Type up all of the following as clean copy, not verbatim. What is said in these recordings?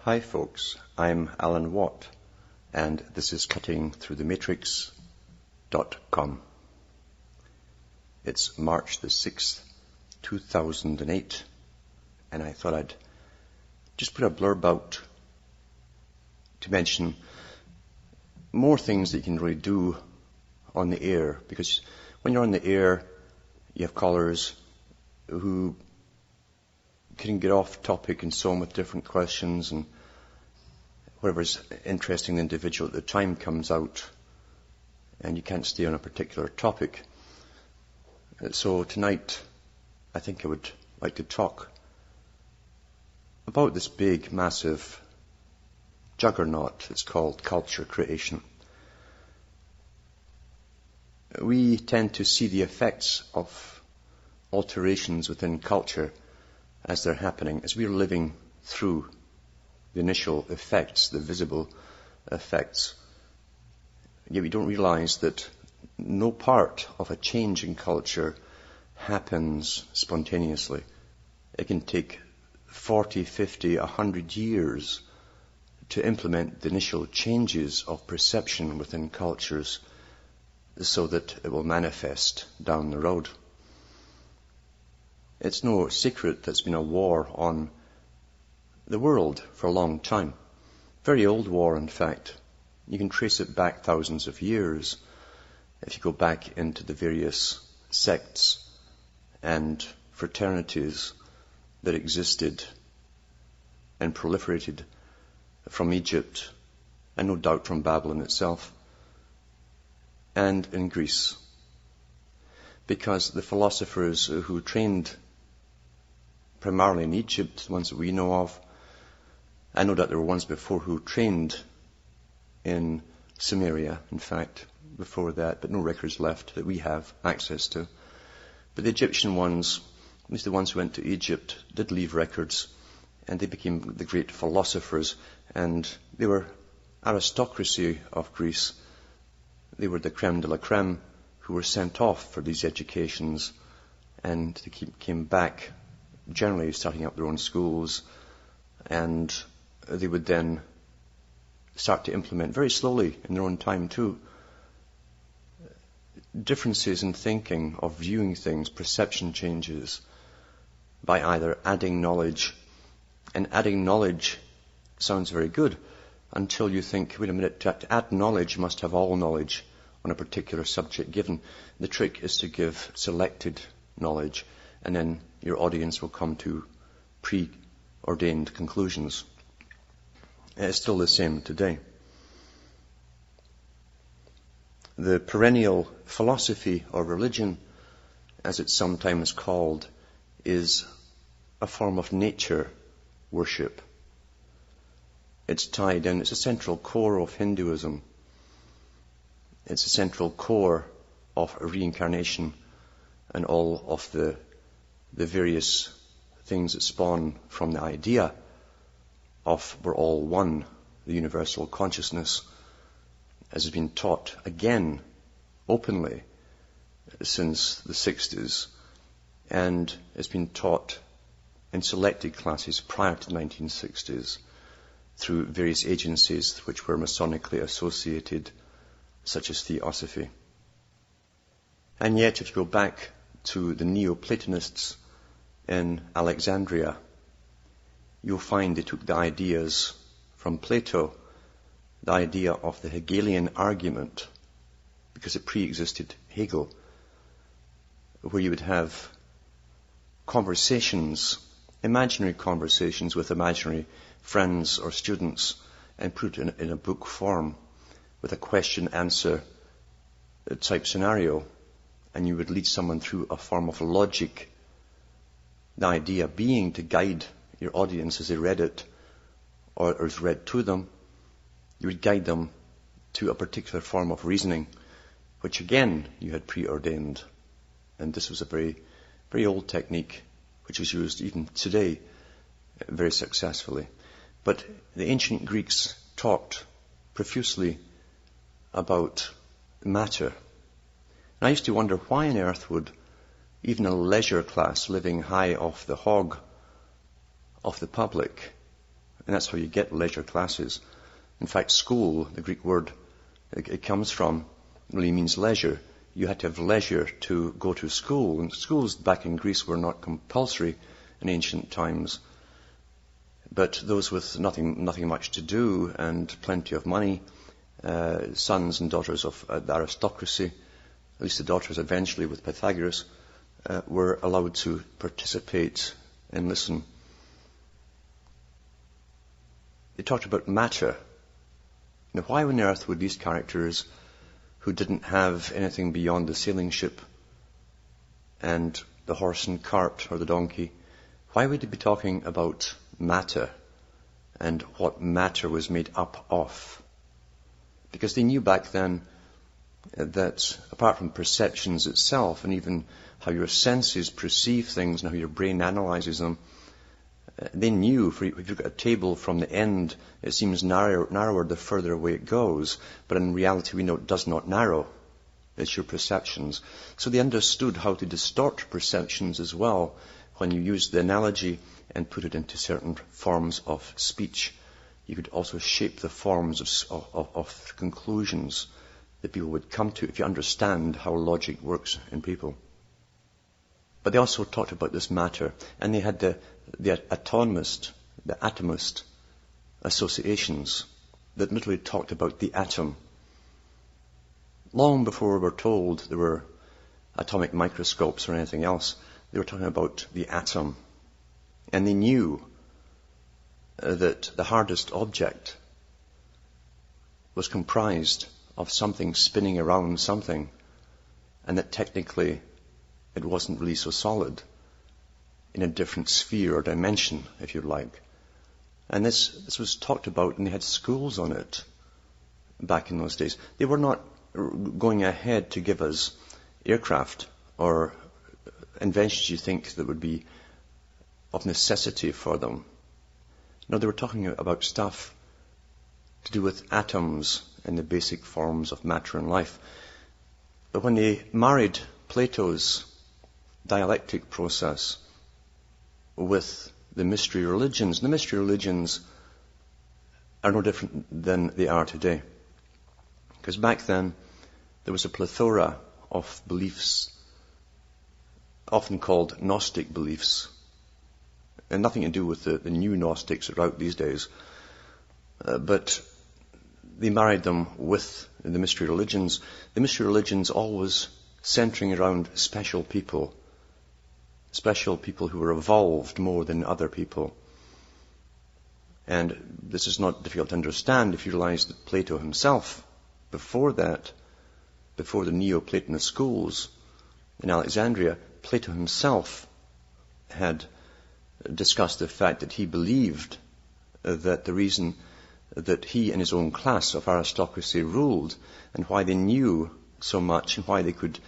Hi folks, I'm Alan Watt, and this is cuttingthroughthematrix.com. It's March the 6th, 2008, and I thought I'd just put a blurb out to mention more things that you can really do on the air, because when you're on the air, you have callers who can get off topic and so on with different questions, and whatever's interesting the individual at the time comes out, and you can't stay on a particular topic. So tonight, I think I would like to talk about this big, massive juggernaut that's called culture creation. We tend to see the effects of alterations within culture as they're happening, as we're living through the initial effects, the visible effects. Yet we don't realize that no part of a change in culture happens spontaneously. It can take 40, 50, 100 years to implement the initial changes of perception within cultures so that it will manifest down the road. It's no secret there's been a war on the world for a long time. Very old war, in fact. You can trace it back thousands of years if you go back into the various sects and fraternities that existed and proliferated from Egypt, and no doubt from Babylon itself, and in Greece. Because the philosophers who trained primarily in Egypt, the ones that we know of, I know that there were ones before who trained in Sumeria, in fact, before that, but no records left that we have access to. But the Egyptian ones, at least the ones who went to Egypt, did leave records, and they became the great philosophers, and they were aristocracy of Greece. They were the creme de la creme who were sent off for these educations, and they came back, generally starting up their own schools, and they would then start to implement very slowly in their own time too differences in thinking, of viewing things, perception changes, by either adding knowledge. And adding knowledge sounds very good until you think, wait a minute, to add knowledge, you must have all knowledge on a particular subject given. The trick is to give selected knowledge, and then your audience will come to preordained conclusions. It's still the same today. The perennial philosophy or religion, as it's sometimes called, is a form of nature worship. It's tied in, it's a central core of Hinduism. It's a central core of reincarnation and all of the various things that spawn from the idea of we're all one, the universal consciousness, as has been taught again openly since the 60s, and has been taught in selected classes prior to the 1960s through various agencies which were Masonically associated, such as Theosophy. And yet, if you go back to the Neoplatonists in Alexandria, you'll find they took the ideas from Plato, the idea of the Hegelian argument, because it pre-existed Hegel, where you would have conversations, imaginary conversations with imaginary friends or students, and put it in a book form with a question-answer type scenario, and you would lead someone through a form of logic, the idea being to guide your audience as they read it, or is read to them. You would guide them to a particular form of reasoning, which again you had preordained. And this was a very, very old technique, which is used even today very successfully. But the ancient Greeks talked profusely about matter. And I used to wonder why on earth would even a leisure class living high off the hog of the public And that's how you get leisure classes. In fact, school, the Greek word it comes from, really means leisure. You had to have leisure to go to school. And schools back in Greece were not compulsory in ancient times. But those with nothing much to do and plenty of money, sons and daughters of the aristocracy, at least the daughters eventually with Pythagoras, were allowed to participate and listen. They talked about matter. Now, why on earth would these characters who didn't have anything beyond the sailing ship and the horse and cart or the donkey, why would they be talking about matter and what matter was made up of? Because they knew back then that apart from perceptions itself and even how your senses perceive things and how your brain analyzes them, they knew if you've got a table from the end, it seems narrower the further away it goes. But in reality, we know it does not narrow. It's your perceptions. So they understood how to distort perceptions as well when you use the analogy and put it into certain forms of speech. You could also shape the forms of conclusions that people would come to if you understand how logic works in people. But they also talked about this matter, and they had the atomist associations that literally talked about the atom. Long before we were told there were atomic microscopes or anything else, they were talking about the atom. And they knew that the hardest object was comprised of something spinning around something, and that technically it wasn't really so solid, in a different sphere or dimension, if you like. And this was talked about, and they had schools on it back in those days. They were not going ahead to give us aircraft or inventions you think that would be of necessity for them. No, they were talking about stuff to do with atoms and the basic forms of matter and life. But when they married Plato's dialectic process with the mystery religions, the mystery religions are no different than they are today. Because back then, there was a plethora of beliefs, often called Gnostic beliefs, and nothing to do with the new Gnostics that are out these days. But they married them with the mystery religions. The mystery religions always centering around special people who were evolved more than other people. And this is not difficult to understand if you realize that Plato himself, before the Neoplatonist schools in Alexandria, Plato himself had discussed the fact that he believed that the reason that he and his own class of aristocracy ruled, and why they knew so much and why they could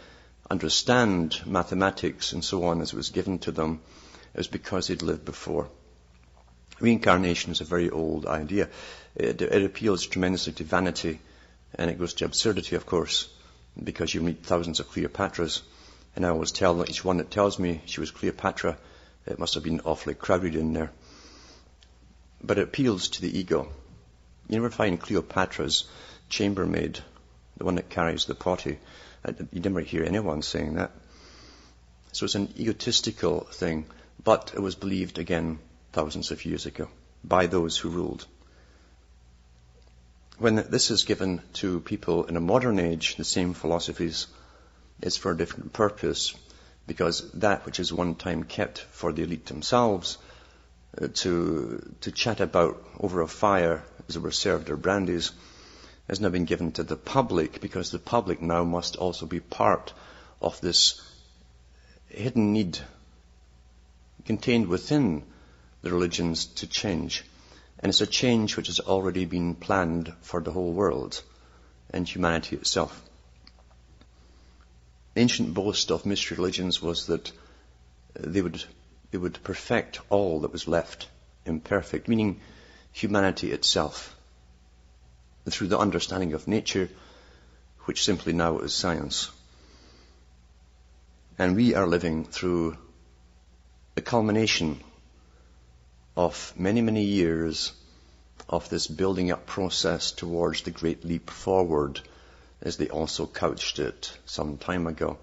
understand mathematics and so on as it was given to them, is because they'd lived before. Reincarnation is a very old idea. It appeals tremendously to vanity, and it goes to absurdity, of course, because you meet thousands of Cleopatras, and I always tell each one that tells me she was Cleopatra, it must have been awfully crowded in there. But it appeals to the ego. You never find Cleopatra's chambermaid, the one that carries the potty. You never hear anyone saying that. So it's an egotistical thing, but it was believed, again, thousands of years ago by those who ruled. When this is given to people in a modern age, the same philosophies, it's for a different purpose, because that which is one time kept for the elite themselves to chat about over a fire as they were served their brandies has now been given to the public, because the public now must also be part of this hidden need contained within the religions to change. And it's a change which has already been planned for the whole world and humanity itself. The ancient boast of mystery religions was that they would perfect all that was left imperfect, meaning humanity itself, through the understanding of nature, which simply now is science. And we are living through the culmination of many, many years of this building up process towards the great leap forward, as they also couched it some time ago.